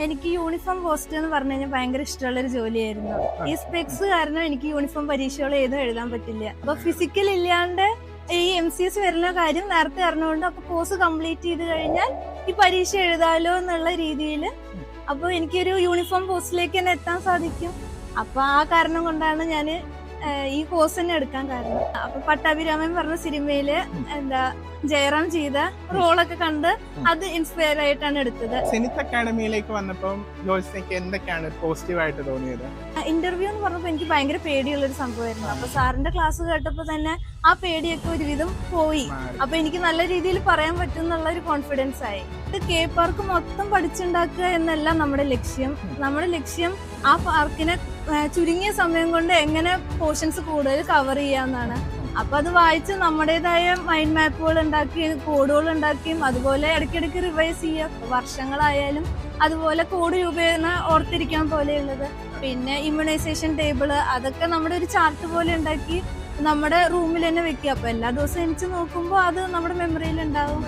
എനിക്ക് uniform post എന്ന് പറഞ്ഞു കഴിഞ്ഞാൽ ഭയങ്കര ഇഷ്ടമുള്ള ഒരു ജോലിയായിരുന്നു. ഈ സ്പെക്സ് കാരണം എനിക്ക് യൂണിഫോം പരീക്ഷകൾ ഏതും എഴുതാൻ പറ്റില്ല. അപ്പൊ ഫിസിക്കൽ ഇല്ലാണ്ട് ഈ MCS വരുന്ന കാര്യം നേരത്തെ അറിഞ്ഞുകൊണ്ട് അപ്പൊ കോഴ്സ് കംപ്ലീറ്റ് ചെയ്ത് കഴിഞ്ഞാൽ ഈ പരീക്ഷ എഴുതാലോ എന്നുള്ള രീതിയിൽ അപ്പൊ എനിക്കൊരു യൂണിഫോം പോസ്റ്റിലേക്ക് തന്നെ എത്താൻ സാധിക്കും. അപ്പൊ ആ കാരണം കൊണ്ടാണ് ഞാൻ ഈ കോഴ്സ് തന്നെ എടുക്കാൻ കാരണം. അപ്പൊ പട്ടാഭിരാമൻ പറഞ്ഞ സിനിമയില് ജയറാം ചെയ്ത റോളൊക്കെ കണ്ട് അത് ഇൻസ്പയർ ആയിട്ടാണ് എടുത്തത്. സെനിത്ത് അക്കാഡമിയിലേക്ക് വന്നപ്പോൾ ജോത്സ്നയ്ക്ക് എന്തൊക്കെയാണ് പോസിറ്റീവായിട്ട് തോന്നിയത്? ഇന്റർവ്യൂ എന്ന് പറഞ്ഞപ്പോൾ എനിക്ക് ഭയങ്കര പേടിയുള്ള ഒരു സംഭവമായിരുന്നു. അപ്പൊ സാറിന്റെ ക്ലാസ് കേട്ടപ്പോ തന്നെ ആ പേടിയൊക്കെ ഒരുവിധം പോയി. അപ്പൊ എനിക്ക് നല്ല രീതിയിൽ പറയാൻ പറ്റും എന്നുള്ള ഒരു കോൺഫിഡൻസ് ആയി. കെ പാർക്ക് മൊത്തം പഠിച്ചുണ്ടാക്കുക എന്നല്ല നമ്മുടെ ലക്ഷ്യം. നമ്മുടെ ലക്ഷ്യം ആ പാർക്കിനെ ചുരുങ്ങിയ സമയം കൊണ്ട് എങ്ങനെ പോർഷൻസ് കൂടുതൽ കവർ ചെയ്യാന്നാണ്. അപ്പൊ അത് വായിച്ച് നമ്മുടേതായ മൈൻഡ് മാപ്പുകൾ ഉണ്ടാക്കിയും കോഡുകൾ ഉണ്ടാക്കിയും അതുപോലെ ഇടയ്ക്കിടയ്ക്ക് റിവൈസ് ചെയ്യുക. വർഷങ്ങളായാലും അതുപോലെ കോഡ് രൂപേണ ഓർത്തിരിക്കാൻ പോലെയുള്ളത്. പിന്നെ ഇമ്മ്യൂണൈസേഷൻ ടേബിള് അതൊക്കെ നമ്മുടെ ഒരു ചാർട്ട് പോലെ ഉണ്ടാക്കി നമ്മുടെ റൂമിൽ തന്നെ വെക്കുക. അപ്പൊ എല്ലാ ദിവസവും എനിക്ക് നോക്കുമ്പോൾ അത് നമ്മുടെ മെമ്മറിയിൽ ഉണ്ടാവും.